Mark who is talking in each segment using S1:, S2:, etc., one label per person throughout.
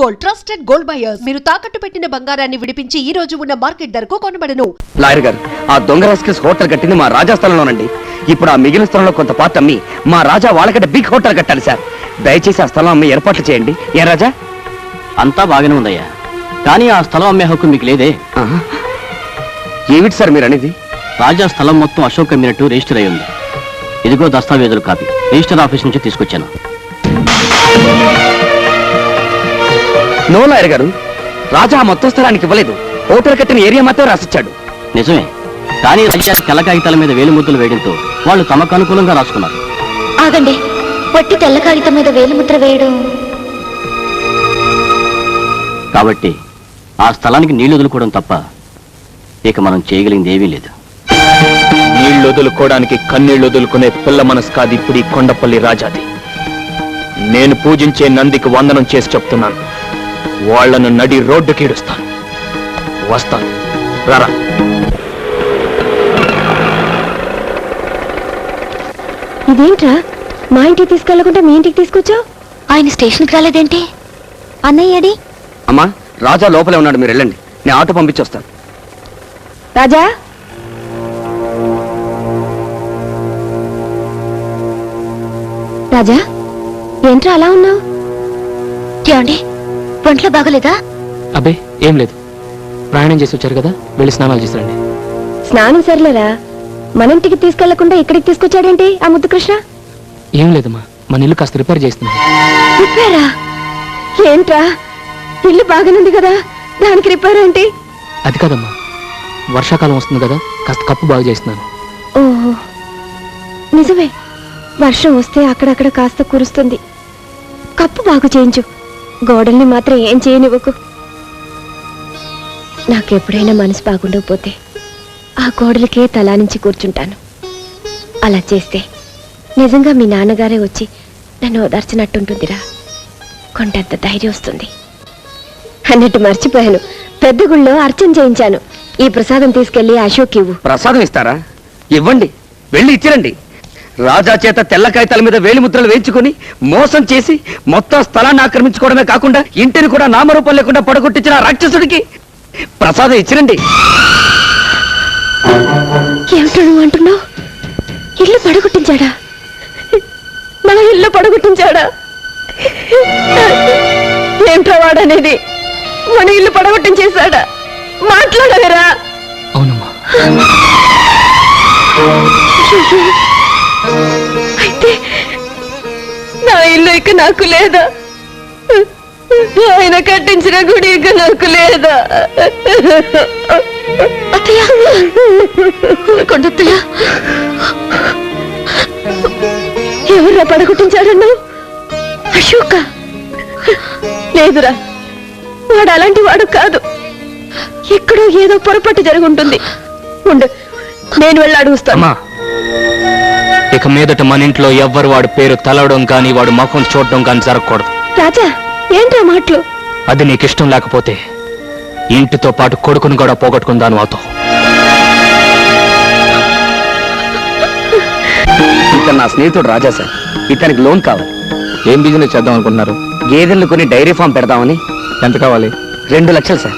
S1: Gold trusted gold buyers. మీరు తాకట్టు పెట్టిన బంగారాన్ని విడిపించి ఈ రోజు ఉన్న మార్కెట్ ధరకు కొనబడను.
S2: లాయర్ గారు, ఆ దొంగ రాస్కిల్స్ హోటల్ కట్టింది మా రాజా స్థలంలోనండి. ఇప్పుడు ఆ మిగిలిన స్థలంలో కొంత పార్ట్ అమ్మి మా రాజా వాళ్ళకంటే బిగ్ హోటల్ కట్టాలి సార్. దయచేసి ఆ స్థలం అమ్మి ఏర్పాట్లు చేయండి. ఏ రాజా?
S3: అంతా బాగానే ఉందయ్యా, కానీ ఆ స్థలం అమ్మే హక్కు మీకు లేదే.
S2: ఏమిటి సార్ మీరు అనేది?
S3: రాజా స్థలం మొత్తం అశోక్ అమ్మినట్టు రిజిస్టర్ అయి ఉంది. ఇదిగో దస్తావేజుల కాపీ, రిజిస్టర్ ఆఫీస్ నుంచి తీసుకొచ్చాను.
S2: నో లాయర్ గారు, రాజా మొత్తం స్థలానికి ఇవ్వలేదు. హోటల్ కట్టిన ఏరియా మాత్రం రాసిచ్చాడు.
S3: నిజమే, కానీ రాజ్యానికి తెల్ల కాగితాల మీద వేలి ముద్రలు వేయడంతో వాళ్ళు తమకు అనుకూలంగా రాసుకున్నారు.
S4: ఆగండి, వట్టి తెల్ల కాగితం మీద వేలి ముద్ర వేయడం.
S3: కాబట్టి ఆ స్థలానికి నీళ్లు వదులుకోవడం తప్ప ఇక మనం చేయగలిగింది ఏమీ లేదు.
S2: నీళ్లు వదులుకోవడానికి కన్నీళ్లు వదులుకునే పిల్ల మనసు కాదు ఇప్పుడు ఈ కొండపల్లి రాజాది. నేను పూజించే నందికి వందనం చేసి చెప్తున్నాను, వాళ్లను నడి రోడ్డుకి ఈడుస్తాను. వస్తాను, రారా.
S4: ఇదేంట్రా, మా ఇంటికి తీసుకెళ్లకుండా మీ ఇంటికి తీసుకొచ్చావు? ఆయన స్టేషన్కి రాలేదేంటి? అన్నయ్యడి?
S2: అమ్మా, రాజా లోపలే ఉన్నాడు, మీరు వెళ్ళండి, నేను ఆటో పంపించొస్తాను.
S4: రాజా, రాజా, ఏంట్రా అలా ఉన్నావు? ఏమండి, ఒంట్లో బాగలేదా?
S5: అబ్బే ఏం లేదు, ప్రయాణం చేసి వచ్చారు కదా, వెళ్ళి స్నానాలు చేసిరండి.
S4: స్నానం సరిలేరా, మన ఇంటికి తీసుకెళ్లకుండా ఇక్కడికి తీసుకొచ్చాడేంటి ఆ ముద్దు కృష్ణ?
S5: ఏం లేదమ్మా, మన ఇల్లు కాస్త రిపేర్ చేస్తున్నాను.
S4: రిపేరా? ఏంట్రా, ఇల్లు బాగానుంది కదా, దానికి రిపేర్ ఏంటి?
S5: అది కాదమ్మా, వర్షాకాలం వస్తుంది కదా, కాస్త కప్పు బాగు చేస్తున్నాను.
S4: ఓహో నిజమే, వర్షం వస్తే అక్కడక్కడ కాస్త కురుస్తుంది. కప్పు బాగు చేయించు, గోడల్ని మాత్రం ఏం చేయనివ్వకు. నాకెప్పుడైనా మనసు బాగుండకపోతే ఆ గోడలకే తలానించి కూర్చుంటాను. అలా చేస్తే నిజంగా మీ నాన్నగారే వచ్చి నన్ను ఓదార్చినట్టుంటుందిరా, కొండంత ధైర్యం వస్తుంది. అన్నట్టు మర్చిపోయాను, పెద్ద గుళ్ళో అర్చన చేయించాను. ఈ ప్రసాదం తీసుకెళ్లి అశోక్ ఇవ్వు.
S2: ప్రసాదం ఇస్తారా? ఇవ్వండి, వెళ్ళి ఇచ్చిరండి. రాజా చేత తెల్ల కాగితాల మీద వేలిముద్రలు వేయించుకుని మోసం చేసి మొత్తం స్థలాన్ని ఆక్రమించుకోవడమే కాకుండా ఇంటిని కూడా నామరూపం లేకుండా పడగొట్టించిన రాక్షసుడికి ప్రసాదం ఇచ్చిరండి.
S4: ఏమిటో నువ్వు అంటున్నావు? ఇల్లు పడగొట్టించాడా? నా ఇల్లు పడగొట్టించాడా? ఏంట్రా వాడనేది? మన ఇల్లు పడగొట్టించేశాడా? మాట్లాడవేరా?
S5: అవునమ్మా.
S4: అయితే నా ఇల్లు ఇక నాకు లేదా? ఆయన కట్టించిన గుడి ఇక నాకు లేదా? అత్తయ్య, కొండత్తయ్య, ఎవర్రా పడగొట్టించాడన్నావు? అశోక? లేదురా, వాడు అలాంటి వాడు కాదు. ఎక్కడో ఏదో పొరపాటు జరుగుంటుంది. ఉండు, నేను వెళ్ళి అడుగుస్తాను.
S5: ఇక మీదట మన ఇంట్లో ఎవ్వరు వాడి పేరు తలవడం కానీ వాడు ముఖం చూడడం కానీ జరగకూడదు.
S4: రాజా, ఏంట్రా మాటలు?
S5: అది నీకు ఇష్టం లేకపోతే ఇంటితో పాటు కొడుకును కూడా పోగొట్టుకుందాను అవుతావు.
S2: ఇతను నా స్నేహితుడు రాజా సార్, ఇతనికి లోన్ కావాలి.
S5: ఏం బిజినెస్ చేద్దాం అనుకుంటున్నారు?
S2: గేదెలను కొని డైరీ ఫామ్ పెడదామని.
S5: ఎంత కావాలి?
S2: 2 లక్షలు సార్.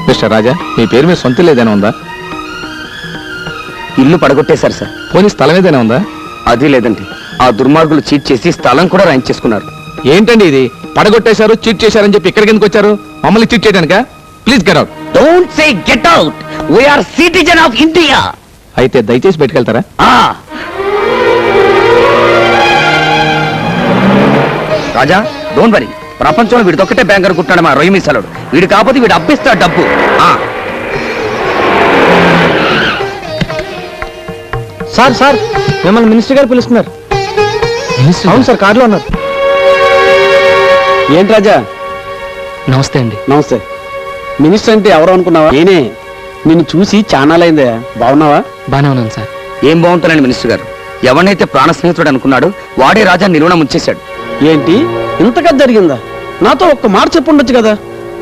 S5: మిస్టర్ రాజా, మీ పేరు మీద సొంత ఏదైనా ఉందా?
S2: ఇల్లు పడగొట్టేశారు సార్.
S5: పోనీ స్థలం ఏదైనా ఉందా?
S2: అది లేదండి, ఆ దుర్మార్గులు చీట్ చేసి స్థలం కూడా రాయించేసుకున్నారు.
S5: ఏంటండి ఇది? పడగొట్టేశారు, చీట్ చేశారని చెప్పి ఇక్కడికి ఎందుకు వచ్చారు? మమ్మల్ని చీట్ చేయడానికా? Please get out.
S2: Don't say get out, we are citizen of India.
S5: అయితే దయచేసి బయటకెళ్తారా?
S2: రాజా, డోంట్ వరీ, ప్రపంచంలో వీడిదొక్కటే బ్యాంక్ అనుకుంటున్నాడు మా రొయ్యి మిసలుడు. వీడు కాకపోతే వీడు అప్పిస్తాడు డబ్బు.
S5: సార్ సార్, మిమ్మల్ని మినిస్టర్ గారు పిలుస్తున్నారు. అవును సార్, కార్లో ఉన్నారు.
S2: ఏంటి రాజా?
S5: నమస్తే అండి.
S2: నమస్తే. మినిస్టర్ అంటే ఎవరు అనుకున్నావా? నేనే. నిన్ను చూసి చానాలైందే. బాగున్నావా?
S5: బానే ఉన్నాను సార్.
S2: ఏం బాగుంటానండి మినిస్టర్ గారు, ఎవరినైతే ప్రాణ స్నేహితుడు అనుకున్నాడు వాడే రాజా నిర్వహణ ముంచేశాడు.
S6: ఏంటి ఇంతగా జరిగిందా? నాతో ఒక్క మాట చెప్పుండొచ్చు కదా.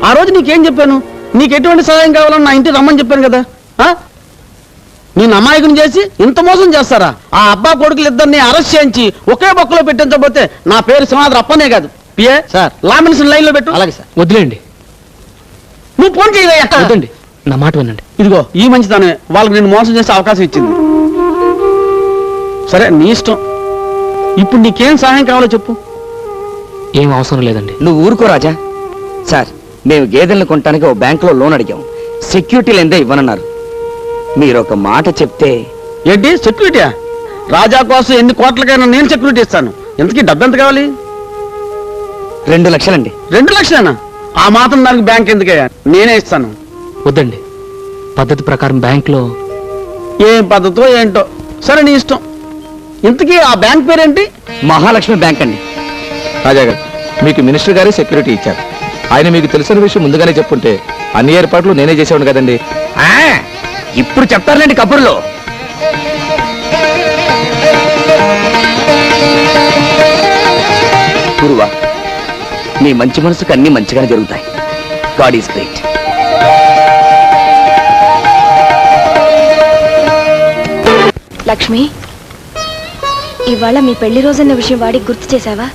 S6: ఆ రోజు నీకేం చెప్పాను? నీకు ఎటువంటి సహాయం కావాలని నా ఇంటికి రమ్మని చెప్పాను కదా. నేను అమాయకుని చేసి ఇంత మోసం చేస్తారా? ఆ అబ్బా కొడుకులు ఇద్దరిని అరెస్ట్ చేయించి ఒకే బొక్కలో పెట్టించబోతే నా పేరు సింహాద్రి అప్పనే కాదు. PA
S3: sir.
S6: లామినేషన్ లైన్ లో పెట్టు.
S3: అలాగే సార్.
S5: వదిలేండి,
S6: నువ్వు ఫోన్ చేయవయ్యా.
S5: వద్దండి, నా మాట వినండి.
S6: ఇదిగో ఈ మంచిదానే వాళ్ళకి నేను మోసం చేసే అవకాశం ఇచ్చింది. సరే నీ ఇష్టం. ఇప్పుడు నీకేం సహాయం కావాలో చెప్పు.
S5: ఏం అవసరం లేదండి.
S7: నువ్వు ఊరుకో రాజా. సార్, మేము గేదెలను కొనడానికి ఓ బ్యాంకులో లోన్ అడిగాం. సెక్యూరిటీ లేదే ఇవ్వనన్నారు. మీరు ఒక మాట చెప్తే.
S6: ఏంటి సెక్యూరిటీయా? రాజా కోసం ఎన్ని కోట్లకైనా నేను సెక్యూరిటీ ఇస్తాను. ఎంతకీ డబ్బు ఎంత కావాలి?
S7: 2 లక్షలండి.
S6: 2 లక్షలేనా? ఆ మాత్రం దానికి బ్యాంక్ ఎందుకయ్యా? నేనే ఇస్తాను.
S5: వద్దండి, పద్ధతి ప్రకారం బ్యాంక్లో
S6: ఏం పద్ధతో ఏంటో. సరే నీ ఇష్టం. ఇంతకీ ఆ బ్యాంక్ పేరేంటి?
S7: మహాలక్ష్మి బ్యాంక్ అండి.
S2: రాజా గారు, మీకు మినిస్టర్ గారే సెక్యూరిటీ ఇచ్చారు. ఆయన మీకు తెలిసిన విషయం ముందుగానే చెప్పుంటే అన్ని ఏర్పాట్లు నేనే చేసేవాడు కదండి.
S7: ఇప్పుడు చెప్తారులేండి కబుర్లో. గురువా, నీ మంచి మనసుకు అన్ని మంచిగానే జరుగుతాయి. God is great.
S4: లక్ష్మి, ఇవాళ మీ పెళ్లి రోజన్న విషయం వాడికి గుర్తు చేశావా?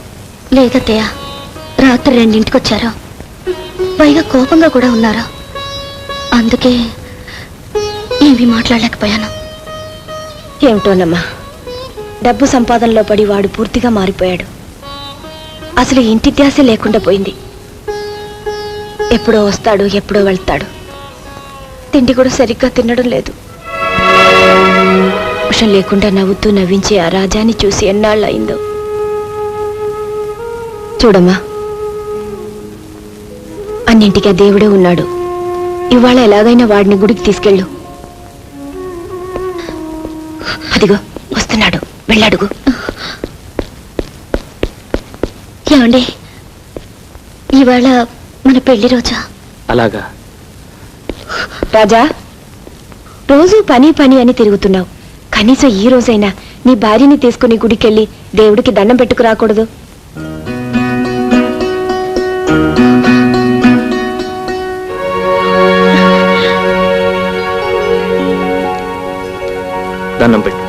S8: లేదత్తయ్య, రాత్రి 2ంటికి వచ్చారు. పైగా కోపంగా కూడా ఉన్నారు. అందుకే ఏమీ మాట్లాడలేకపోయాను.
S4: ఏమిటోనమ్మా, డబ్బు సంపాదనలో పడి వాడు పూర్తిగా మారిపోయాడు. అసలు ఇంటి ధ్యాస లేకుండా పోయింది. ఎప్పుడో వస్తాడు, ఎప్పుడో వెళ్తాడు. తిండి కూడా సరిగ్గా తినడం లేదు. విషం లేకుండా నవ్వుతూ నవ్వించే ఆ రాజాని చూసి ఎన్నాళ్ళు అయిందో. చూడమ్మా, అన్నింటికీ ఆ దేవుడే ఉన్నాడు. ఇవాళ ఎలాగైనా వాడిని గుడికి తీసుకెళ్ళు. అదిగో వస్తున్నాడు, వెళ్ళడుగు.
S8: ఏమండి, ఇవాళ మన పెళ్లి రోజా?
S5: అలాగా.
S4: రాజా, రోజు పని పని అని తిరుగుతున్నావు. కనీసం ఈ రోజైనా నీ భార్యని తీసుకుని గుడికెళ్ళి దేవుడికి దండం పెట్టుకు రాకూడదు?
S2: దండం పెట్టు.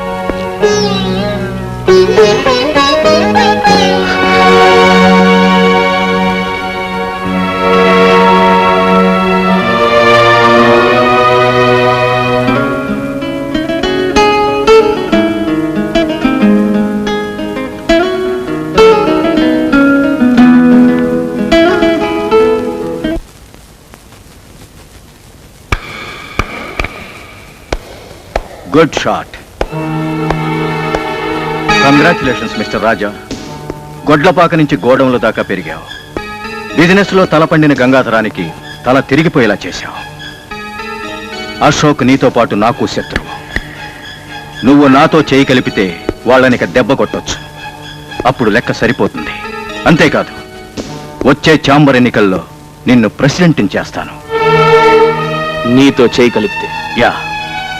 S9: Good shot. కంగ్రాచులేషన్స్ మిస్టర్ రాజా. గొడ్లపాక నుంచి గోడౌన్ల దాకా పెరిగావు. బిజినెస్ లో తలపండిన గంగాధరానికి తల తిరిగిపోయేలా చేశావు. అశోక్ నీతో పాటు నాకు శత్రువు. నువ్వు నాతో చేయి కలిపితే వాళ్ళనిక దెబ్బ కొట్టొచ్చు. అప్పుడు లెక్క సరిపోతుంది. అంతేకాదు, వచ్చే ఛాంబర్ ఎన్నికల్లో నిన్ను ప్రెసిడెంట్ని చేస్తాను.
S2: నీతో చేయి కలిపితే
S9: యా,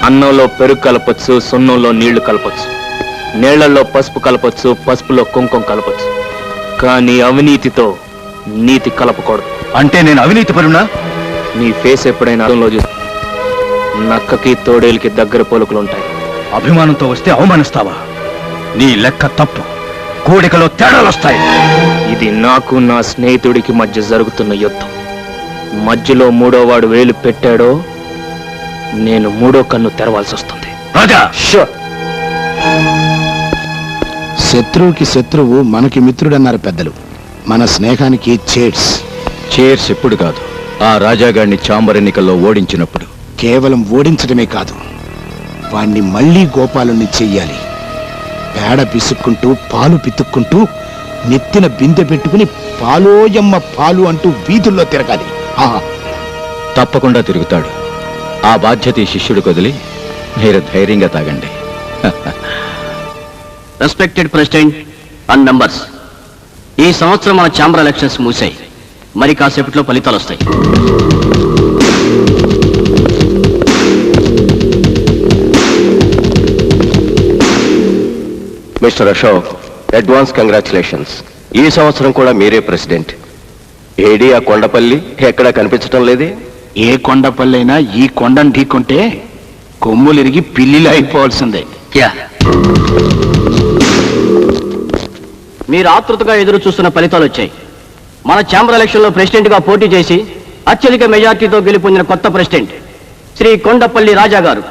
S2: అన్నంలో పెరుగు కలపొచ్చు, సున్నంలో నీళ్లు కలపొచ్చు, నీళ్లలో పసుపు కలపొచ్చు, పసుపులో కుంకుమ కలపొచ్చు. కానీ అవినీతితో నీతి కలపకూడదు.
S9: అంటే నేను అవినీతి పరునా?
S2: నీ ఫేస్ ఎప్పుడైనా అర్థంలో చూసి నక్కకి తోడేలికి దగ్గర పోలుకులుంటాయి.
S9: అభిమానంతో వస్తే అవమానిస్తావా? నీ లెక్క తప్పు. కోడికలో తేడాలొస్తాయి.
S2: ఇది నాకు నా స్నేహితుడికి మధ్య జరుగుతున్న యుద్ధం. మధ్యలో మూడోవాడు వేలు పెట్టాడో నేను మూడో కన్ను తెరవాల్సి వస్తుంది.
S9: రాజా,
S10: శత్రువుకి శత్రువు మనకి మిత్రుడన్నారు పెద్దలు. మన స్నేహానికి చేర్స్.
S9: చేర్స్ ఎప్పుడు కాదు, ఆ రాజాగాడిని ఛాంబర్ ఎన్నికల్లో ఓడించినప్పుడు.
S10: కేవలం ఓడించడమే కాదు, వాణ్ణి మళ్ళీ గోపాలుని చెయ్యాలి. పేడ పిసుక్కుంటూ పాలు పితుక్కుంటూ నెత్తిన బిందె పెట్టుకుని పాలోయమ్మ పాలు అంటూ వీధుల్లో తిరగాలి.
S9: తప్పకుండా తిరుగుతాడు. ఆ బాధ్యత ఈ శిష్యుడికి వదిలి మీరు ధైర్యంగా తాగండి.
S3: రెస్పెక్టెడ్ ప్రెసిడెంట్ అండ్ మెంబర్స్, ఈ సంవత్సరం మన ఛాంబర్ ఎలక్షన్స్ మూసాయి. మరి కాసేపట్లో ఫలితాలు వస్తాయి.
S9: Mister Ashok, advance congratulations. ఈ సంవత్సరం కూడా మీరే ప్రెసిడెంట్. ఏడి ఆ కొండపల్లి ఎక్కడా కనిపించటం లేదే?
S10: ఏ కొండపల్లి అయినా ఈ కొండను ఢీకొంటే కొమ్ములిరిగి పిల్లిలు అయిపోవాల్సిందే.
S3: మీరు ఆతృతగా ఎదురు చూస్తున్న ఫలితాలు వచ్చాయి. మన ఛాంబర్ ఎలక్షన్లో ప్రెసిడెంట్గా పోటీ చేసి అత్యధిక మెజార్టీతో గెలుపొందిన కొత్త ప్రెసిడెంట్ శ్రీ కొండపల్లి రాజా గారు.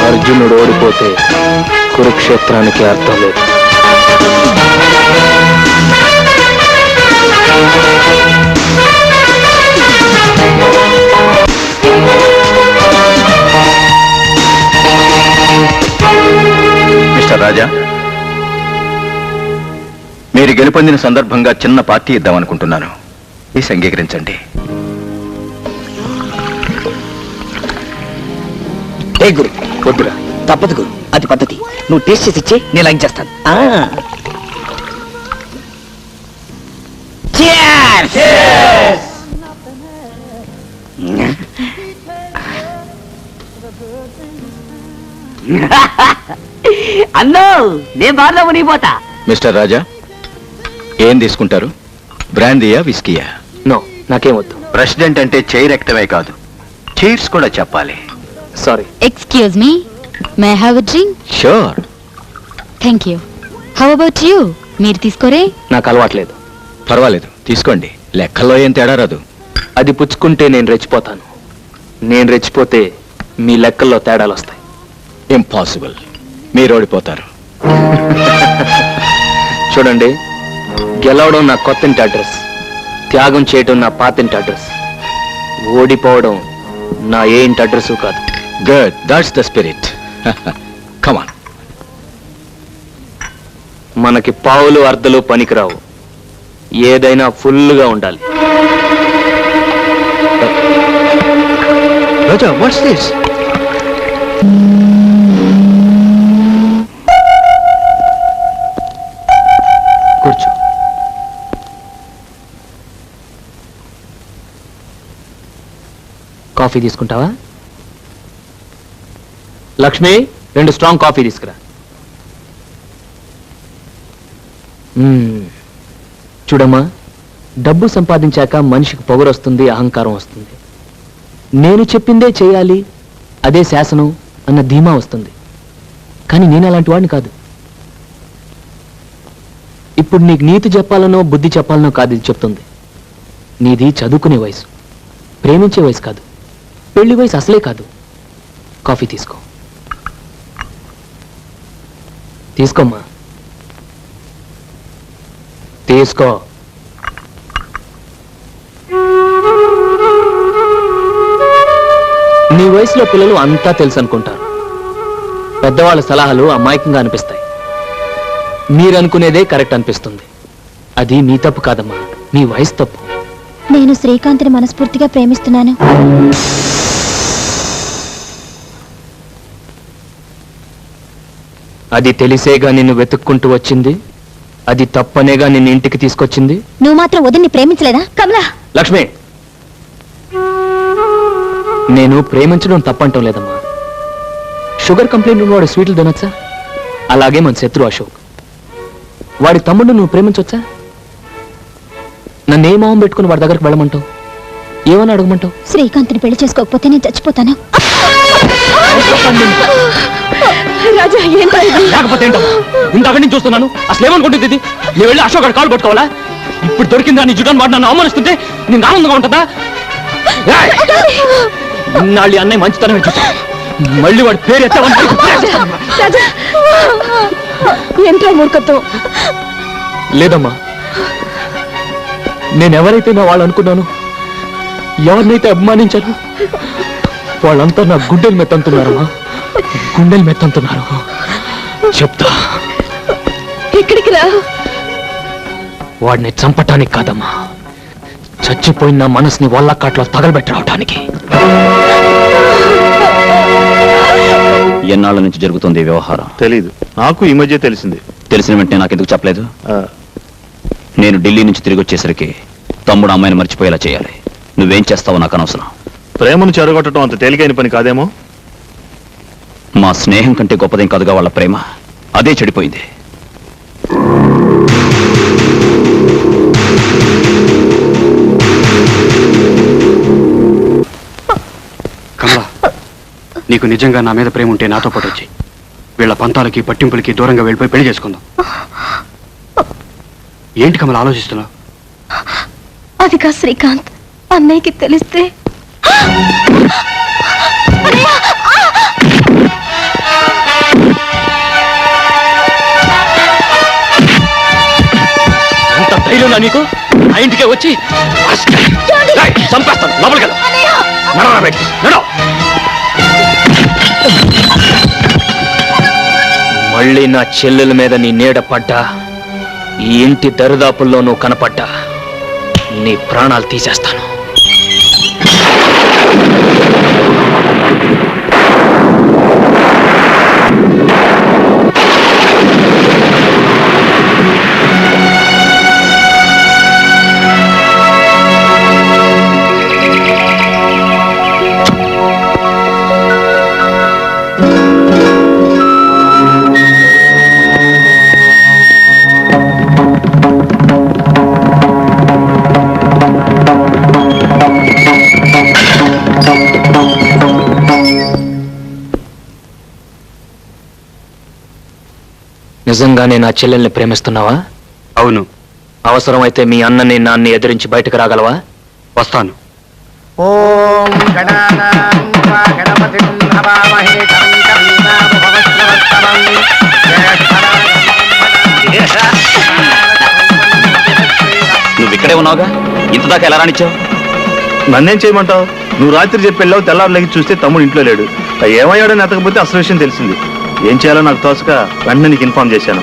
S2: అర్జునుడు ఓడిపోతే కురుక్షేత్రానికి అర్థం లేదు.
S9: మిస్టర్ రాజా, మీరు గెలుపొందిన సందర్భంగా చిన్న పార్టీ ఇద్దామనుకుంటున్నాను. ఈ అంగీకరించండి.
S7: ఏ గురు, వద్దురా, తప్పదు గురు, అది పద్ధతి. నువ్వు టేస్ట్ చేసి ఇచ్చే, నేను లైక్ చేస్తాను.
S3: అన్నో, నేను బాగా మునిగిపోతా.
S9: మిస్టర్ రాజా, ఏం తీసుకుంటారు? బ్రాందీయా, విస్కీయా?
S2: నో, నాకేం వద్దు.
S9: ప్రెసిడెంట్ అంటే చైర్ ఎక్కడమే కాదు, చైర్స్ కూడా చెప్పాలి.
S2: Sorry.
S8: Excuse me, may I have a drink?
S9: Sure.
S8: Thank you. How about you? మీరు తీసుకోరే?
S2: నాకు అలవాట్లేదు.
S9: పర్వాలేదు, తీసుకోండి. లెక్కల్లో ఏం తేడా రాదు.
S2: అది పుచ్చుకుంటే నేను రెచ్చిపోతాను. నేను రెచ్చిపోతే మీ లెక్కల్లో తేడాలు వస్తాయి.
S9: ఇంపాసిబుల్, మీరు ఓడిపోతారు.
S2: చూడండి, గెలవడం నా కొత్తింటి అడ్రస్, త్యాగం చేయడం నా పాతింటి అడ్రస్, ఓడిపోవడం నా ఏ ఇంటి అడ్రస్ కాదు.
S9: Good, that's the spirit. Come on.
S2: మనకి పావులు అర్ధలు పనికిరావు, ఏదైనా ఫుల్గా ఉండాలి.
S9: రాజా, వాట్స్ దిస్?
S2: కూర్చో. కాఫీ తీసుకుంటావా? లక్ష్మి, 2 స్ట్రాంగ్ కాఫీ తీసుకురా. చూడమ్మా, డబ్బు సంపాదించాక మనిషికి పొగరొస్తుంది, అహంకారం వస్తుంది. నేను చెప్పిందే చేయాలి, అదే శాసనం అన్న ధీమా వస్తుంది. కానీ నేను అలాంటి వాడిని కాదు. ఇప్పుడు నీకు నీతి చెప్పాలనో బుద్ధి చెప్పాలనో కాదు ఇది చెప్తుంది. నీది చదువుకునే వయసు, ప్రేమించే వయసు కాదు, పెళ్లి వయసు అసలే కాదు. కాఫీ తీసుకో. తీసుకోమ్మా, తీసుకో. నీ వయసులో పిల్లలు అంతా తెలుసు అనుకుంటారు. పెద్దవాళ్ళ సలహాలు అమాయకంగా అనిపిస్తాయి. మీరనుకునేదే కరెక్ట్ అనిపిస్తుంది. అది మీ తప్పు కాదమ్మా, మీ వయసు తప్పు.
S8: నేను శ్రీకాంత్ని మనస్ఫూర్తిగా ప్రేమిస్తున్నాను.
S2: అది తెలిసేగా నిన్ను వెతుక్కుంటూ వచ్చింది, అది తప్పనేగా నిన్ను ఇంటికి తీసుకొచ్చింది.
S8: నువ్వు మాత్రం వదిన్ని ప్రేమించలేదా కమలా?
S2: లక్ష్మి, నేను ప్రేమించడం తప్పంటం లేదమ్మా. షుగర్ కంప్లైంట్ ఉన్నవాడు స్వీట్లు తినొచ్చా? అలాగే మన శత్రు అశోక్, వాడి తమ్ముడు నువ్వు ప్రేమించొచ్చా? నన్ను ఏ మొహం పెట్టుకుని వాడి దగ్గరికి వెళ్ళమంటావు? ఏమని అడగమంటావు?
S8: శ్రీకాంత్ని పెళ్లి చేసుకోకపోతే నేను చచ్చిపోతాను.
S2: లేకపోతే ఏంటమ్మా, ఇంతక నుంచి చూస్తున్నాను. అసలు ఏమనుకుంటుంది ఇది? నేను వెళ్ళి అశోక్ కాలు పట్టుకోవాలా? ఇప్పుడు దొరికిందా నీ జుటాన్ని వాడు నన్ను అవమానిస్తుంటే నేను ఆనందంగా ఉంటుందా? ఇన్నాళ్ళు అన్నయ్య మంచితనమే చూసా, మళ్ళీ వాడి పేరు
S4: ఎంతో మూర్ఖత్వం.
S2: లేదమ్మా, నేనెవరైతే నా వాళ్ళు అనుకున్నాను, ఎవరినైతే అభిమానించాను, వాళ్ళంతా నా గుండెలు మెత్తంటున్నారమ్మా, గుండెలు మెత్తంటున్నారు. చెప్తా.
S4: ఇక్కడికి రా.
S2: వాడిని చంపటానికి కాదమ్మా, చచ్చిపోయిన నా మనసుని వల్లకాట్లో తగలబెట్టి రావడానికి.
S3: ఎన్నాళ్ళ నుంచి జరుగుతుంది ఈ వ్యవహారం?
S9: తెలీదు, నాకు ఈ మధ్య తెలిసింది.
S3: తెలిసిన వెంటనే నాకెందుకు చెప్పలేదు? నేను ఢిల్లీ నుంచి తిరిగి వచ్చేసరికి తమ్ముడు అమ్మాయిని మర్చిపోయేలా చేయాలి. నువ్వేం చేస్తావో నాకు అనవసరం.
S9: ప్రేమను చెరగొట్టడం అంత తేలికైన పని కాదేమో.
S3: మా స్నేహం కంటే గొప్పదేం కాదుగా వాళ్ళ ప్రేమ. అదే చెడిపోయింది.
S11: కమలా, నీకు నిజంగా నా మీద ప్రేమ ఉంటే నాతో పాటు వచ్చి వీళ్ళ పంతాలకి పట్టింపులకి దూరంగా వెళ్ళిపోయి పెళ్లి చేసుకుందాం. ఏంటి కమల ఆలోచిస్తున్నావు?
S4: అది కాదు శ్రీకాంత్, అన్నయ్యకి తెలిస్తే
S2: అంత ధైర్యం నీకు? ఆ ఇంటికే వచ్చి చంపేస్తాను. లోపలికి వెళ్ళు. నడవరా బయటికి, నడవ. మళ్ళీ నా చెల్లెల మీద నీ నీడ పడ్డా, ఈ ఇంటి దరిదాపుల్లో నువ్వు కనపడ్డా నీ ప్రాణాలు తీసేస్తాను. నిజంగానే నా చెల్లెల్ని ప్రేమిస్తున్నావా?
S11: అవును.
S2: అవసరమైతే మీ అన్నని నాన్ని ఎదిరించి బయటకు రాగలవా?
S11: వస్తాను.
S6: ఓం గణపతిం హవామహే కవిం కవీనాముపవస్రవస్తమం
S3: నువ్వు ఇక్కడే ఉన్నావుగా, ఇంతదాకా ఎలా రానిచ్చావు?
S9: నన్నేం చేయమంటావు? నువ్వు రాత్రి చెప్పి వెళ్ళావు, తెల్లారు లెగి చూస్తే తమ్ముడు ఇంట్లో లేడు. ఏమయ్యాడని ఎతకపోతే అసలు విషయం తెలిసింది. ఏం చేయాలో నాకు తోచక వెంటనే నీకు ఇన్ఫార్మ్ చేశాను.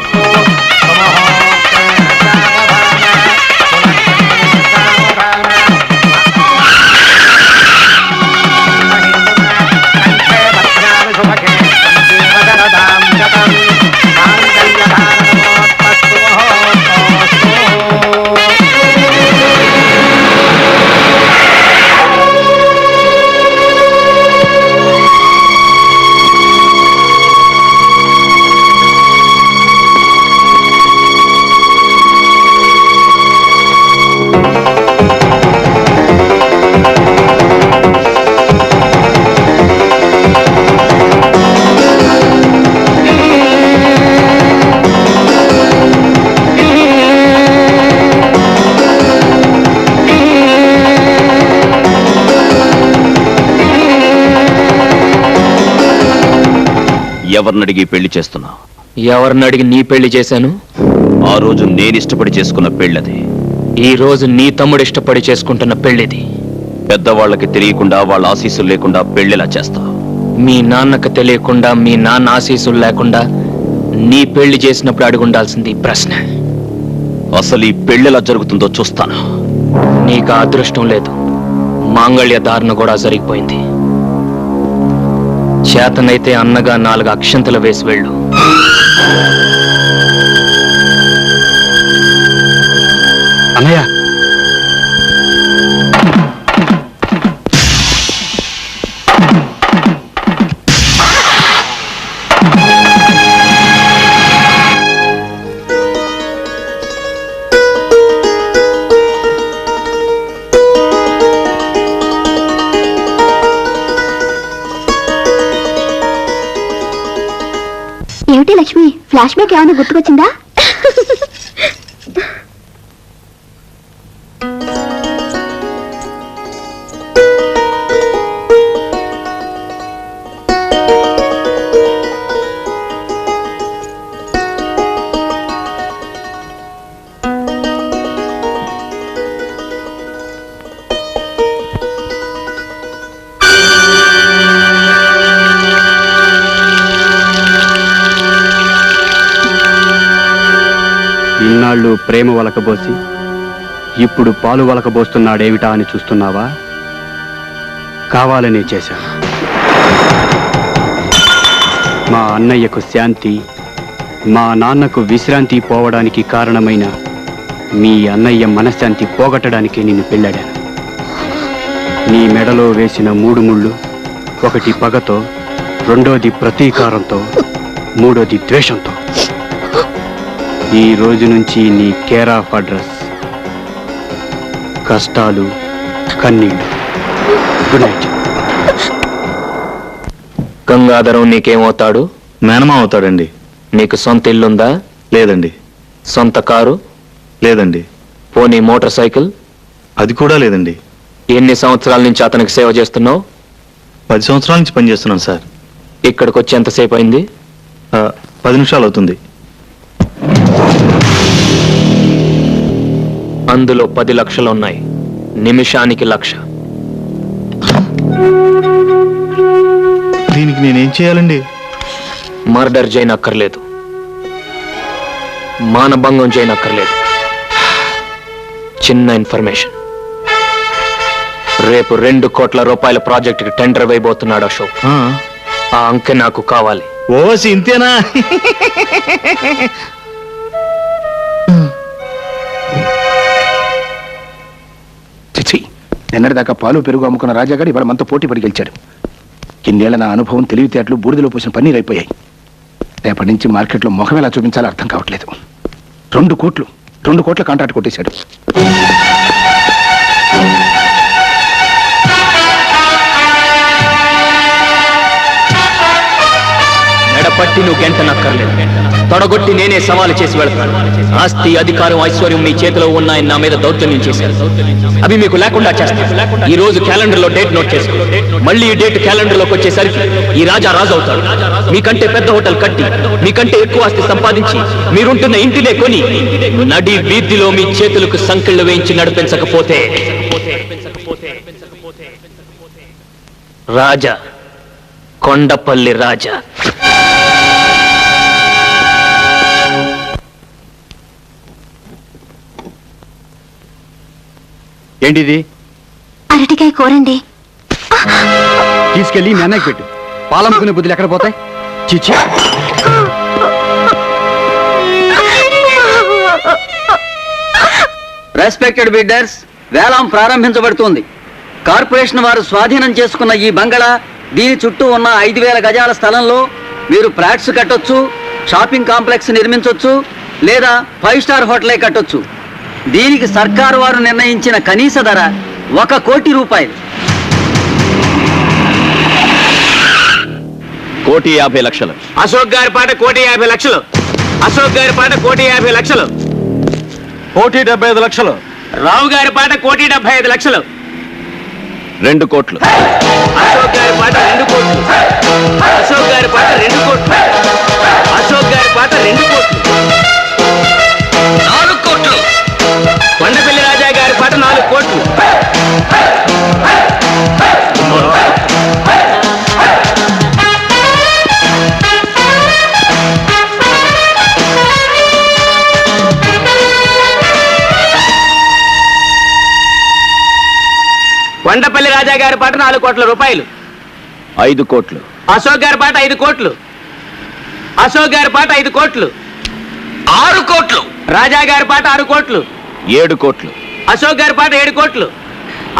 S3: ఎవరినడిగి పెళ్లి చేస్తున్నావు?
S2: ఎవరినడిగి నీ పెళ్లి చేశాను?
S3: ఆ రోజు నేను ఇష్టపడి చేసుకున్న పెళ్ళది.
S2: ఈ రోజు నీ తమ్ముడు ఇష్టపడి చేసుకుంటున్న పెళ్లిది.
S3: పెద్దవాళ్ళకి తెలియకుండా వాళ్ళ ఆశీస్సులు లేకుండా పెళ్లిలా చేస్తావు.
S2: మీ నాన్నకు తెలియకుండా, మీ నాన్న ఆశీస్సులు లేకుండా నీ పెళ్లి చేసినప్పుడు అడుగుండాల్సింది ఈ ప్రశ్న.
S3: అసలు ఈ పెళ్లిలా జరుగుతుందో చూస్తాను.
S2: నీకు ఆ అదృష్టం లేదు. మాంగళ్య ధారణ కూడా జరిగిపోయింది. చేతనైతే అన్నగా 4 అక్షంతలు వేసి వెళ్ళు.
S11: అన్నయ్య,
S4: ఏమిటి లక్ష్మి, ఫ్లాష్ బ్యాక్ ఏమైనా గుర్తుకొచ్చిందా?
S11: ఇన్నాళ్ళు ప్రేమ వలకబోసి ఇప్పుడు పాలు వలకబోస్తున్నాడేమిటా అని చూస్తున్నావా? కావాలనే చేశాను. మా అన్నయ్యకు శాంతి, మా నాన్నకు విశ్రాంతి పోవడానికి కారణమైన మీ అన్నయ్య మనశ్శాంతి పోగొట్టడానికి నిన్ను పెళ్ళాడాను. నీ మెడలో వేసిన 3 ముళ్ళు, ఒకటి పగతో, రెండోది ప్రతీకారంతో, మూడోది ద్వేషంతో. ఈ రోజు నుంచి నీ కేర్ ఆఫ్ అడ్రస్ కష్టాలు, కన్నీళ్ళు. Good night.
S2: గంగాధరం నీకేమవుతాడు?
S9: మేనమా అవుతాడండి.
S2: నీకు సొంత ఇల్లుందా?
S9: లేదండి.
S2: సొంత కారు?
S9: లేదండి.
S2: పోనీ మోటార్ సైకిల్?
S9: అది కూడా లేదండి.
S2: ఎన్ని సంవత్సరాల నుంచి అతనికి సేవ చేస్తున్నావు?
S9: 10 సంవత్సరాల నుంచి పనిచేస్తున్నాను సార్.
S2: ఇక్కడికి వచ్చి ఎంతసేపు అయింది?
S9: 10 నిమిషాలు అవుతుంది.
S2: అందులో 10 లక్షలు ఉన్నాయి. నిమిషానికి 1,00,000.
S9: దీనికి నేనేం చేయాలండి?
S2: మర్డర్ చేయనక్కర్లేదు, మానభంగం చేయనక్కర్లేదు. చిన్న ఇన్ఫర్మేషన్. రేపు 2 కోట్ల రూపాయల ప్రాజెక్టుకి టెండర్ వేయబోతున్నాడు అశోక్. ఆ అంకె నాకు కావాలి.
S9: ఓసి ఇంతేనా?
S10: చిచి, నిన్నటిదాకా పాలు పెరుగు అమ్ముకున్న రాజాగాడు ఇవాళ మనతో పోటీ పడి గెలిచాడు. ఇన్నేళ్ల నా అనుభవం, తెలివితేటలు బూడిదలో పోసిన పన్నీరు అయిపోయాయి. రేపటి నుంచి మార్కెట్లో ముఖం ఎలా చూపించాలో అర్థం కావట్లేదు. 2 కోట్ల కాంట్రాక్ట్ కొట్టేశాడు.
S2: మెడపట్టి నువ్వు గంటనక్కర్లేదు, తొడగొట్టి నేనే సవాలు చేసి వెళ్తాను. ఆస్తి, అధికారం, ఐశ్వర్యం మీ చేతిలో ఉన్నాయని నా మీద దౌర్జన్యం చేశారు. అవి మీకు లేకుండా చేస్తాను. ఈ రోజు క్యాలెండర్ లో డేట్ నోట్ చేసుకో. మళ్ళీ ఈ డేట్ క్యాలెండర్ లోకి వచ్చేసరికి ఈ రాజా రాజు అవుతాడు. మీకంటే పెద్ద హోటల్ కట్టి, మీకంటే ఎక్కువ ఆస్తి సంపాదించి, మీరుంటున్న ఇంటినే కొని, నడి వీధిలో మీ చేతులకు సంకెళ్ళు వేయించి నడిపించకపోతే రాజా, కొండపల్లి రాజా.
S11: ఏంటిది?
S8: అరటికాయ కూరండి.
S11: తీసుకెళ్ళి మీ అన్నయ్యకి పెట్టు. పాలమ్ముకునే బుద్ధులు ఎక్కడ పోతాయి? చిచ్చి.
S12: రెస్పెక్టెడ్ బిడ్డర్స్, వేలం ప్రారంభించబడుతోంది. కార్పొరేషన్ వారు స్వాధీనం చేసుకున్న ఈ బంగళా, దీని చుట్టూ ఉన్న 5,000 గజాల స్థలంలో మీరు ఫ్లాట్స్ కట్టొచ్చు, షాపింగ్ కాంప్లెక్స్ నిర్మించొచ్చు, లేదా 5 స్టార్ హోటలే కట్టొచ్చు. దీనికి సర్కారు వారు నిర్ణయించిన కనీస ధర 1 కోటి రూపాయలు.
S3: 1,50,00,000.
S2: అశోక్ గారి పాట 1,50,00,000. అశోక్ గారి పాట 1,50,00,000.
S9: 1,75,00,000.
S2: రావు గారి పాట 1,75,00,000.
S3: 2 కోట్లు.
S2: అశోక్ గారి పాట 2 కోట్లు. అశోక్ గారి పాట 2 కోట్లు. అశోక్ గారి పాట 2 కోట్లు. 4 కోట్లు. కొండపల్లి రాజా గారి పాట 4 కోట్లు. కొండపల్లి రాజా గారి పాట 4 కోట్ల రూపాయలు.
S3: 5 కోట్లు.
S2: అశోక్ గారి పాట 5 కోట్లు. అశోక్ గారి పాట 5 కోట్లు. 6 కోట్లు. రాజా గారి పాట 6 కోట్లు.
S3: 7 కోట్లు.
S2: అశోక్ గారి పాట 7 కోట్లు.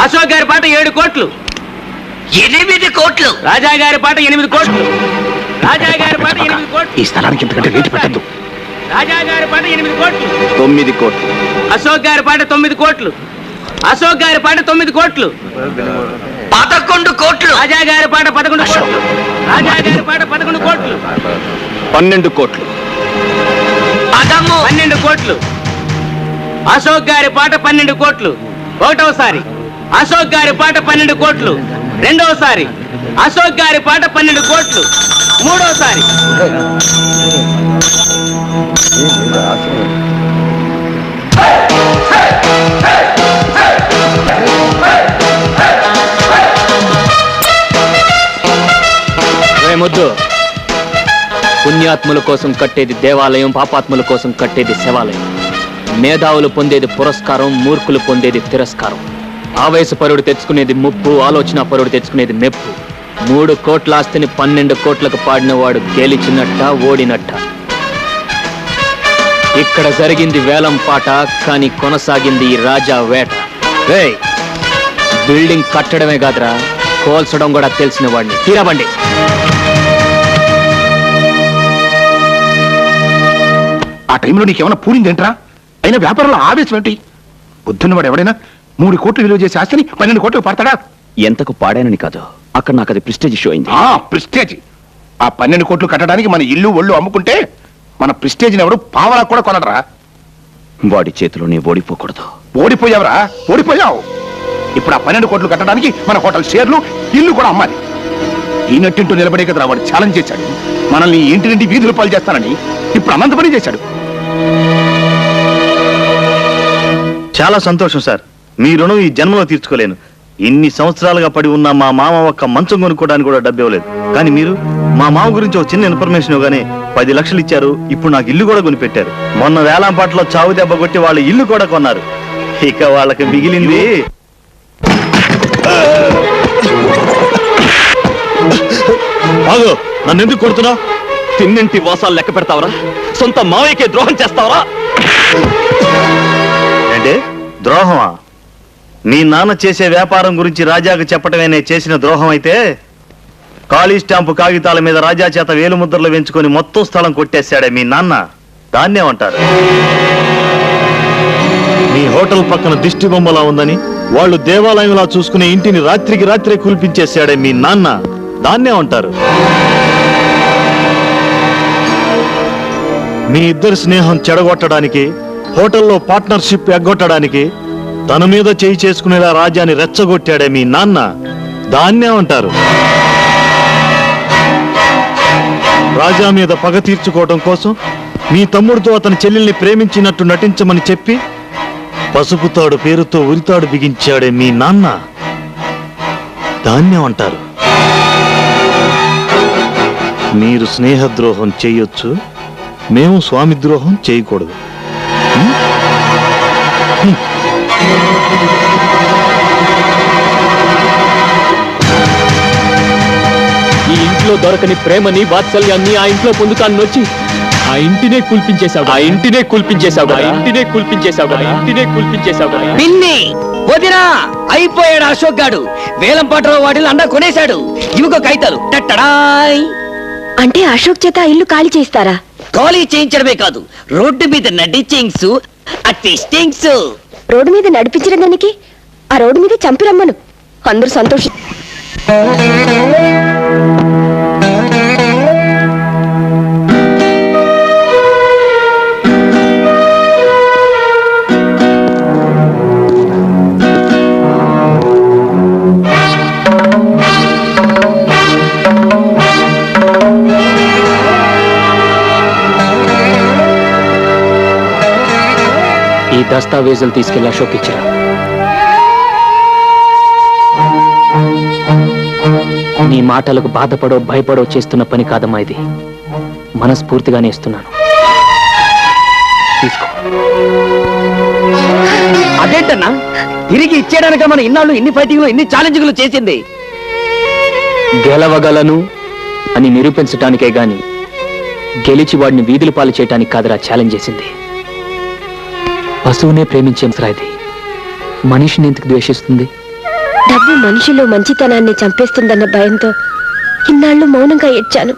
S2: అశోక్ గారి పాట 7 కోట్లు. 8 కోట్లు. రాజా గారి పాట 8 కోట్లు. రాజా గారి పాట 8 కోట్లు.
S10: ఈ స్థలానికి ఇంతకంటే రేటు పెట్టద్దు.
S2: రాజా గారి పాట 8 కోట్లు.
S3: 9 కోట్లు.
S2: అశోక్ గారి పాట 9 కోట్లు. అశోక్ గారి పాట 9 కోట్లు. 11 కోట్లు. రాజా గారి పాట 11 కోట్లు. రాజా గారి పాట 11 కోట్లు.
S3: 12 కోట్లు.
S2: 12 కోట్లు. అశోక్ గారి పాట 12 కోట్లు. ఒకటోసారి అశోక్ గారి పాట 12 కోట్లు. రెండోసారి అశోక్ గారి పాట 12 కోట్లు. మూడోసారి ముద్దు. పుణ్యాత్ముల కోసం కట్టేది దేవాలయం, పాపాత్ముల కోసం కట్టేది శివాలయం. మేధావులు పొందేది పురస్కారం, మూర్ఖులు పొందేది తిరస్కారం. ఆవేశపరుడు తెచ్చుకునేది ముప్పు, ఆలోచన పరుడు తెచ్చుకునేది మెప్పు. 3 కోట్ల ఆస్తిని 12 కోట్లకు పాడినవాడు గెలిచినట్ట, ఓడినట్ట. ఇక్కడ జరిగింది వేలం పాట, కానీ కొనసాగింది ఈ రాజా వేట. బిల్డింగ్ కట్టడమే కాదురా, కోల్చడం కూడా తెలిసిన వాడిని. తీరబండి.
S10: ఆ టైంలో నీకేమైనా పూరిందేంట్రా? అయినా వ్యాపారంలో ఆవేశం ఏంటి? బుద్ధున్నవాడు ఎవడైనా 3 కోట్లు విలువ చేసే ఆస్తిని 12 కోట్లకు పడతాడా?
S3: ఎంతకు పాడానని కాదు, అక్కడ నాకు అది ప్రెస్టేజ్ షో అయింది.
S10: ప్రెస్టేజ్. ఆ 12 కోట్లు కట్టడానికి మన ఇల్లు ఒళ్ళు అమ్ముకుంటే మన ప్రెస్టేజ్ని ఎవడు పావలా కూడా కొనడరా.
S3: వాడి చేతిలో నీ ఓడిపోకూడదు.
S10: ఓడిపోయావురా, ఓడిపోయావు. ఇప్పుడు ఆ 12 కోట్లు కట్టడానికి మన హోటల్ షేర్లు, ఇల్లు కూడా అమ్మాలి. ఈనట్టింటూ నిలబడే కదరా వాడు ఛాలెంజ్ చేశాడు. మనల్ని ఇంటి నుండి వీధులు పాలు చేస్తానని ఇప్పుడు అనంత పని చేశాడు.
S9: చాలా సంతోషం సార్. మీ రుణం ఈ జన్మలో తీర్చుకోలేను. ఇన్ని సంవత్సరాలుగా పడి ఉన్న మా మామ ఒక్క మంచం కొనుక్కోవడానికి కూడా డబ్బు ఇవ్వలేదు. కానీ మీరు మా మామ గురించి ఒక చిన్న ఇన్ఫర్మేషన్ ఇవ్వగానే 10 లక్షలు ఇచ్చారు. ఇప్పుడు నాకు ఇల్లు కూడా కొనిపెట్టారు. మొన్న వేలంపాటలో చావు దెబ్బ కొట్టి వాళ్ళ ఇల్లు కూడా కొన్నారు. ఇక వాళ్ళకి మిగిలింది.
S3: నన్ను ఎందుకు కొడుతున్నావు? తిన్నింటి వాసాలు లెక్క పెడతావరా? సొంత మావయ్యకే ద్రోహం చేస్తావరా?
S9: అంటే ద్రోహమా? మీ నాన్న చేసే వ్యాపారం గురించి రాజాకు చెప్పటమే నేను చేసిన ద్రోహం అయితే, ఖాళీ స్టాంపు కాగితాల మీద రాజా చేత వేలు ముద్రలు వెంచుకొని మొత్తం స్థలం కొట్టేశాడే మీ నాన్న, దాన్నేమంటారు? మీ హోటల్ పక్కన దిష్టి బొమ్మలా ఉందని వాళ్ళు దేవాలయంలా చూసుకునే ఇంటిని రాత్రికి రాత్రే కూల్పించేశాడే మీ నాన్న, దాన్నేమంటారు? మీ ఇద్దరి స్నేహం చెడగొట్టడానికి, హోటల్లో పార్ట్నర్షిప్ ఎగ్గొట్టడానికి తన మీద చేయి చేసుకునేలా రాజాని రెచ్చగొట్టాడే మీ నాన్న, దాన్నేమంటారు? రాజా మీద పగ తీర్చుకోవడం కోసం మీ తమ్ముడితో అతని చెల్లెల్ని ప్రేమించినట్టు నటించమని చెప్పి పసుపుతాడు పేరుతో ఉరితాడు బిగించాడే మీ నాన్న, దాన్నేమంటారు? మీరు స్నేహద్రోహం చేయొచ్చు, మేము స్వామి ద్రోహం చేయకూడదు.
S2: ఈ ఇంట్లో దొరకని ప్రేమని, వాత్సల్యాన్ని ఆ ఇంట్లో పొందుతాను వచ్చి ఆ ఇంటినే కూల్పించేశావు. ఆ ఇంటినే కూల్పించేశావు. ఆ ఇంటినే కూల్పించేశావు. ఆ ఇంటినే కూల్పించేశావు.
S7: పిన్ని వదినా అయిపోయాడు అశోక్ గాడు. వేలం పాటలో వాటిలో అండా కొనేశాడు. ఇవిగో కైతాలు. టట్టడాయ్.
S4: అంటే అశోక్ చేత ఇల్లు ఖాళీ చేస్తారా?
S7: ఖాళీ చేయించడమే కాదు, రోడ్డు మీద నడిచింగ్స్, అట్టిస్టింగ్స్.
S4: రోడ్డు మీద నడిపించిన దానికి ఆ రోడ్డు మీద చంపిరమ్మను. అందరూ సంతోషం.
S2: ఈ దస్తావేజులు తీసుకెళ్లి అశోక్ ఇచ్చిరా. నీ మాటలకు బాధపడో భయపడో చేస్తున్న పని కాదమ్మా ఇది. మనస్ఫూర్తిగానే ఇస్తున్నాను. తీసుకో.
S7: అదేంటన్నా తిరిగి ఇచ్చేయడానిక మన ఇన్నాళ్ళు ఇన్ని ఫైటింగ్లు ఇన్ని ఛాలెంజ్లు చేసింది?
S2: గెలవగలను అని నిరూపించటానికే గాని గెలిచి వాడిని వీధుల పాలు చేయటానికి కాదురా ఛాలెంజ్ చేసింది. పశువునే ప్రేమించేం ఇది మనిషిని ఎందుకు ద్వేషిస్తుంది?
S4: డబ్బు మనిషిలో మంచితనాన్ని చంపేస్తుందన్న భయంతో ఇన్నాళ్ళు మౌనంగా ఏడ్చాను.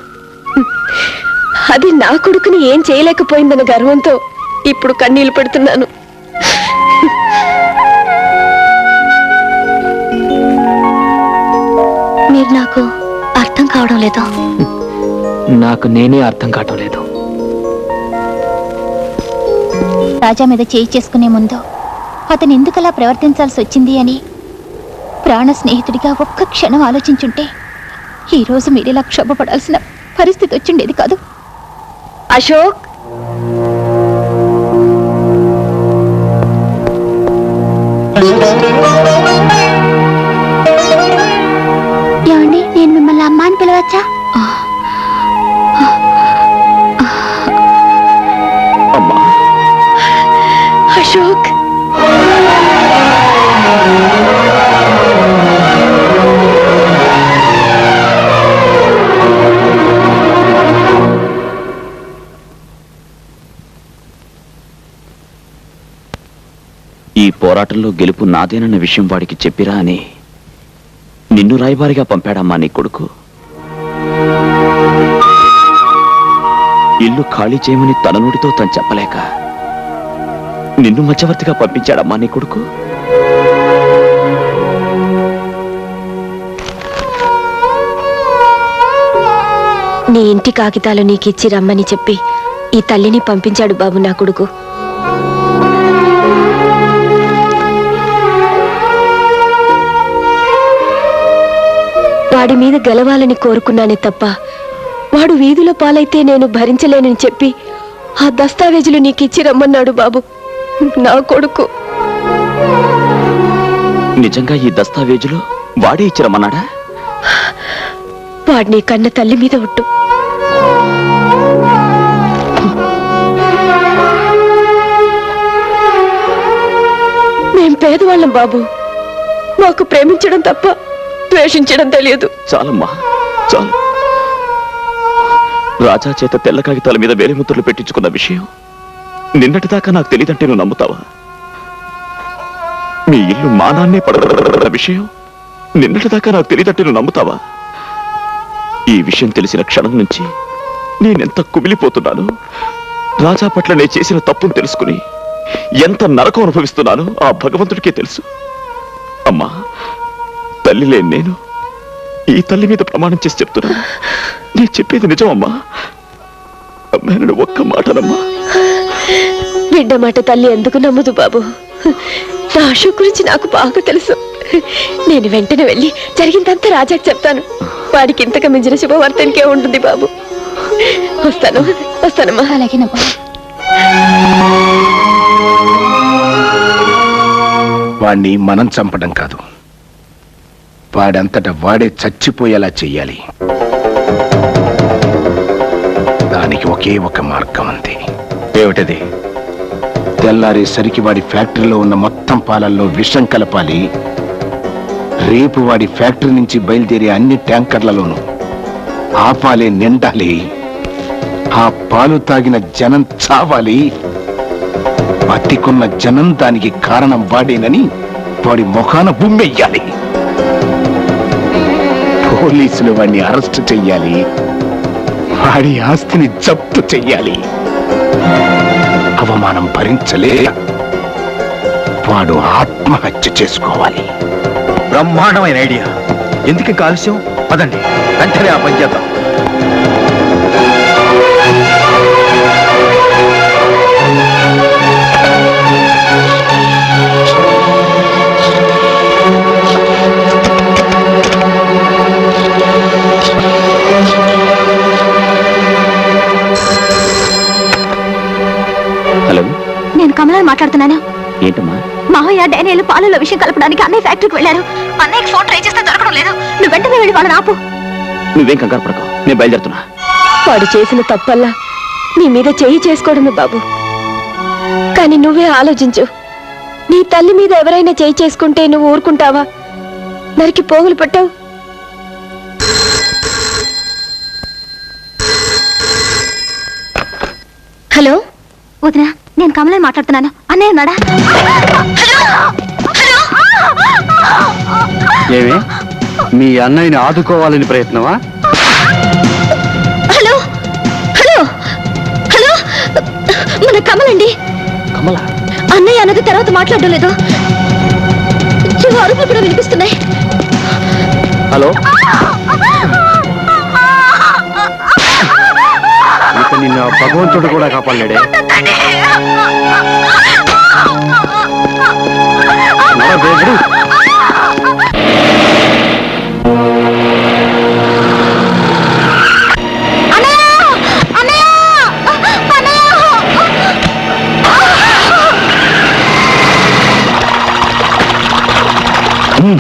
S4: అది నా కొడుకుని ఏం చేయలేకపోయిందన్న గర్వంతో ఇప్పుడు కన్నీళ్లు పెడుతున్నాను.
S8: మీరు నాకు అర్థం కావడం లేదు.
S2: నాకు నేనే అర్థం కావటం లేదు.
S8: రాజా మీద చేయి చేసుకునే ముందు అతను ఎందుకలా ప్రవర్తించాల్సి వచ్చింది అని ప్రాణ స్నేహితుడిగా ఒక్క క్షణం ఆలోచించుంటే ఈరోజు మీరిలా క్షోభపడాల్సిన పరిస్థితి వచ్చిండేది కాదు.
S4: అశోక్,
S8: ఏమండి, నేను మిమ్మల్ని అమ్మ అని పిలవచ్చా?
S3: ఈ పోరాటంలో గెలుపు నాదేనన్న విషయం వాడికి చెప్పిరా అని నిన్ను రాయబారిగా పంపాడమ్మా నీ కొడుకు. ఇల్లు ఖాళీ చేయమని తన నోటితో తను చెప్పలేక నిన్ను మధ్యవర్తిగా పంపించాడమ్మా నీ కొడుకు.
S4: నీ ఇంటి కాగితాలు నీకిచ్చి రమ్మని చెప్పి ఈ తల్లిని పంపించాడు బాబు నా కొడుకు. వాడి మీద గెలవాలని కోరుకున్నానే తప్ప వాడు వీధుల పాలైతే నేను భరించలేనని చెప్పి ఆ దస్తావేజులు నీకిచ్చి రమ్మన్నాడు బాబు నా కొడుకు.
S3: నిజంగా ఈ దస్తావేజులు వాడే ఇచ్చిరమ్మన్నాడా?
S4: వాడిని కన్న తల్లి మీద ఒట్టు. మేం పేదవాళ్ళం బాబు, మాకు ప్రేమించడం తప్ప ద్వేషించడం తెలియదు.
S3: చాలమ్మా చాలు. రాజా చేత తెల్ల కాగితాల మీద వేరే ముద్రలు పెట్టించుకున్న విషయం నిన్నటిదాకా నాకు తెలియదంటే నువ్వు నమ్ముతావా? మీ ఇల్లు మానాన్నే పడ విషయం నిన్నటిదాకా నాకు తెలియదంటే నువ్వు నమ్ముతావా? ఈ విషయం తెలిసిన క్షణం నుంచి నేనెంత కుమిలిపోతున్నాను. రాజా పట్ల నేను చేసిన తప్పును తెలుసుకుని ఎంత నరకం అనుభవిస్తున్నానో ఆ భగవంతుడికే తెలుసు. అమ్మా, తల్లి లేని నేను ఈ తల్లి మీద ప్రమాణం చేసి చెప్తున్నాను, నేను చెప్పేది నిజం అమ్మా. అమ్మాయిని ఒక్క మాటనమ్మా.
S4: బిడ్డ మాట తల్లి ఎందుకు నమ్మదు బాబు? నా అశోక్ గురించి నాకు బాగా తెలుసు. నేను వెంటనే వెళ్ళి జరిగిందంతా రాజాకి చెప్తాను. వాడికి ఇంతకు మించిన శుభవార్తనికే ఉంటుంది బాబు. వస్తానమ్మా.
S8: అలాగేనమ్మా.
S10: వాణ్ణి మనం చంపడం కాదు, వాడంతట వాడే చచ్చిపోయేలా చెయ్యాలి. దానికి ఒకే ఒక మార్గం ఉంది.
S9: ఏమిటది?
S10: తెల్లారేసరికి వాడి ఫ్యాక్టరీలో ఉన్న మొత్తం పాలల్లో విషం కలపాలి. రేపు వాడి ఫ్యాక్టరీ నుంచి బయలుదేరే అన్ని ట్యాంకర్లలోనూ ఆ పాలే నిండాలి. ఆ పాలు తాగిన జనం చావాలి. బతికున్న జనం దానికి కారణం వాడేనని వాడి ముఖాన బుమ్మెయ్యాలి. పోలీసులు వాడిని అరెస్ట్ చెయ్యాలి. వాడి ఆస్తిని జప్తు చెయ్యాలి. అవమానం భరించలే వాడు ఆత్మహత్య చేసుకోవాలి.
S9: బ్రహ్మాండమైన ఐడియా. ఎందుకు కాలుష్యం? పదండి, వెంటనే ఆ పని చేద్దాం.
S3: హలో,
S8: నేను కమలాన్ని మాట్లాడుతున్నాను.
S3: ఏంటమ్మా?
S8: మావయ్య డానియల్ పాలలో విషయం కలపడానికి అన్నయ్య ఫ్యాక్టరీకి వెళ్ళారు. అన్నయ్యకి ఫోన్ ట్రై చేస్తే దొరకడం లేదు. నువ్వు వెంటనే వెళ్ళి వాళ్ళని ఆపు.
S3: నువ్వేం కంగారు పడకు, నేను బయలుదేరుతున్నా.
S4: వాడు చేసిన తప్పల్లా నీ మీద చేయి చేసుకోవడమే బాబు. కానీ నువ్వే ఆలోచించు. నీ తల్లి మీద ఎవరైనా చేయి చేసుకుంటే నువ్వు ఊరుకుంటావా? నరికి పోగులు పట్టావు. హలో
S8: వదినా, నేను కమలాన్ని మాట్లాడుతున్నాను. అన్నయ్య ఉన్నాడా?
S11: ఏమి మీ అన్నయ్యని ఆదుకోవాలని ప్రయత్నమా?
S8: హలో హలో హలో, మన కమలండి.
S3: కమల?
S8: అన్నయ్య అన్నది తర్వాత మాట్లాడడం లేదు. అరుపులు కూడా వినిపిస్తున్నాయి.
S3: హలో,
S11: ఇక నిన్న భగవంతుడు కూడా కాపాడలేడే. దేవుడు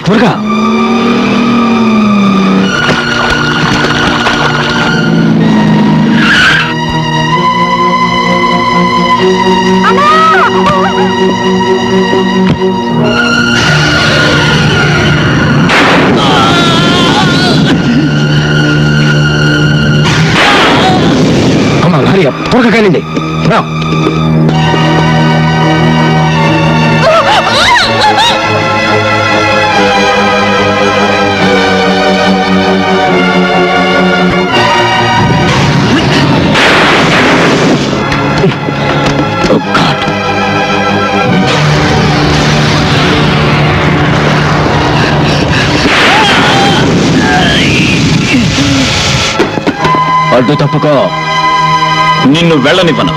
S3: త్వరగా. త్వరగా కానివ్వండి.
S2: అడ్డు తప్పుకో, నిన్ను వెళ్ళనివ్వను.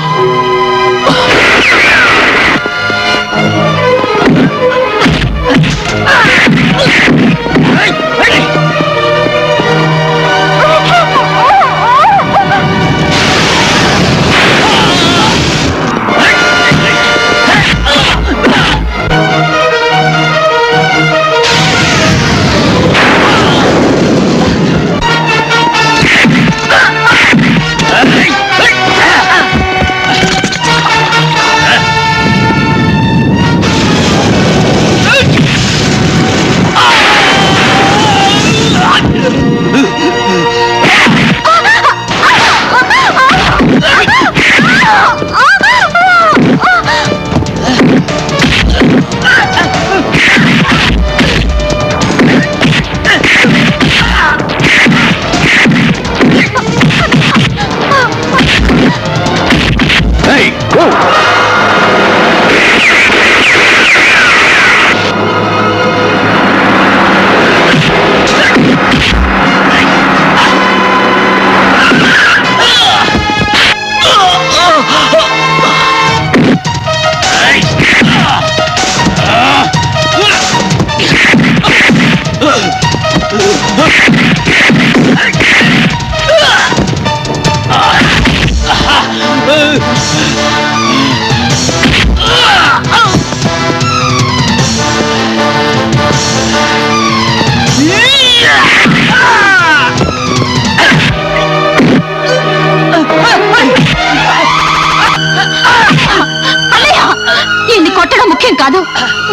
S8: ఈయన్ని కొట్టడం ముఖ్యం కాదు.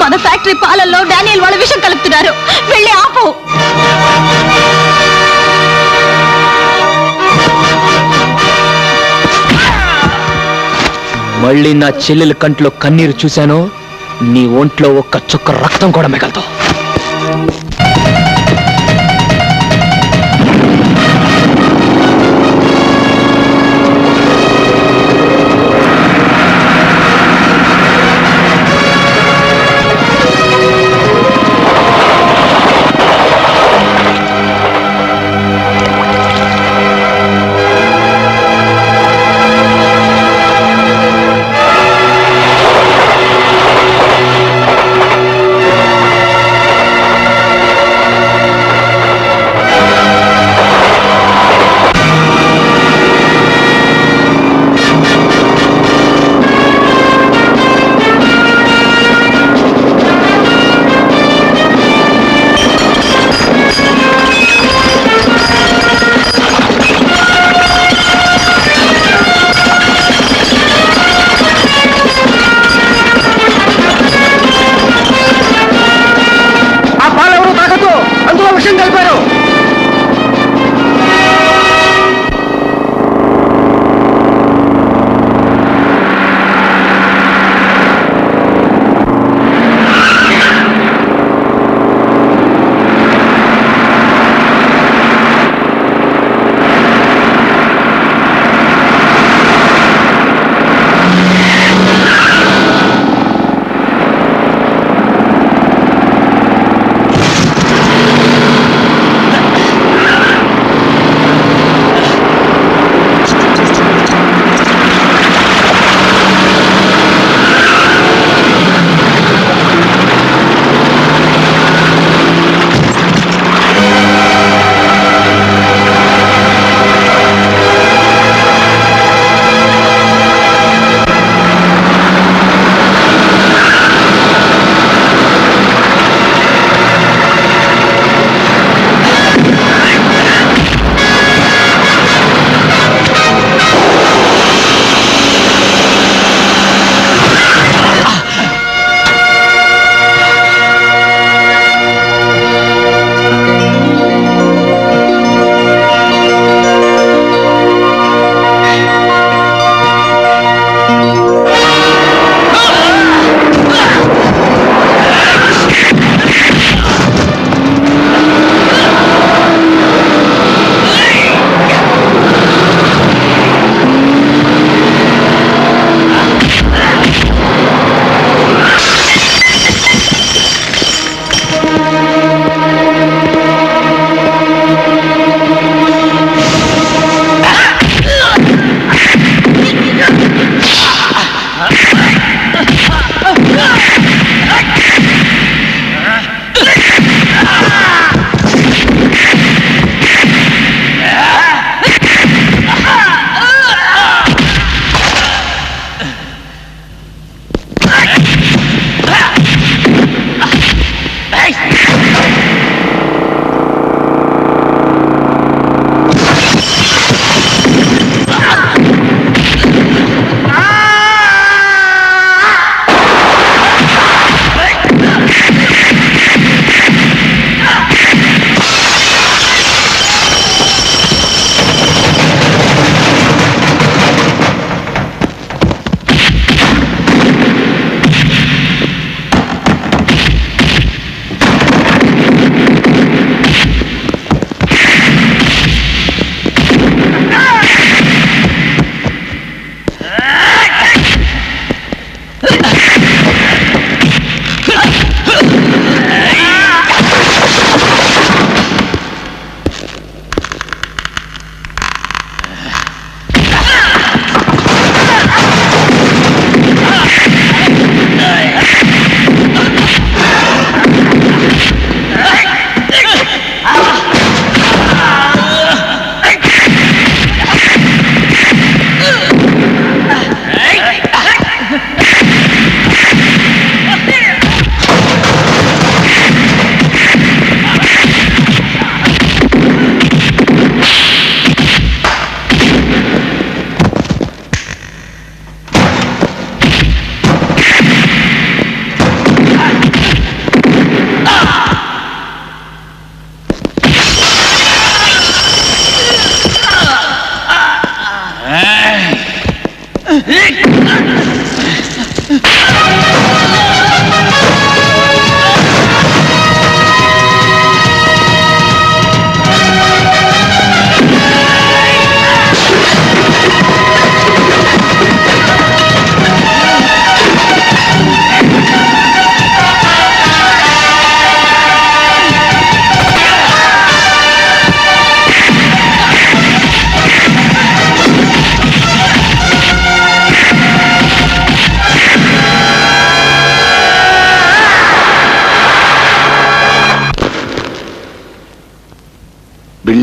S8: మన ఫ్యాక్టరీ పాలల్లో డానియల్ వాళ్ళ విషయం కలుపుతున్నారు. వెళ్ళి ఆపు.
S2: మళ్ళీ నా చెల్లెల కంట్లో కన్నీరు చూశాను, నీ ఒంట్లో ఒక్క చుక్క రక్తం కూడా మిగలదు.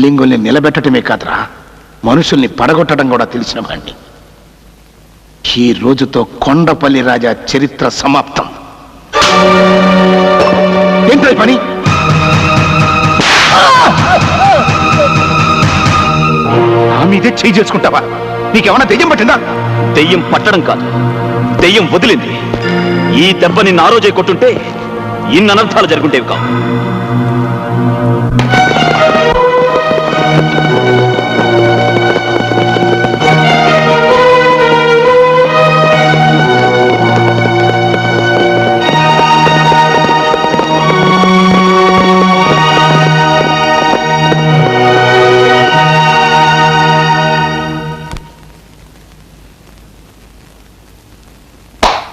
S10: బిల్డింగుల్ని నిలబెట్టడమే కాదురా, మనుషుల్ని పడగొట్టడం కూడా తెలిసిన వాడిని. ఈ రోజుతో కొండపల్లి రాజా చరిత్ర సమాప్తం. ఏంటో పని? నా మీదే చేయి చేసుకుంటావా? నీకేమన్నా దెయ్యం పట్టిందా?
S3: దెయ్యం పట్టడం కాదు, దెయ్యం వదిలింది. ఈ దెబ్బ నిన్ను ఆ రోజే కొట్టుంటే ఇన్ని అనర్థాలు జరుగుంటేవి కావు.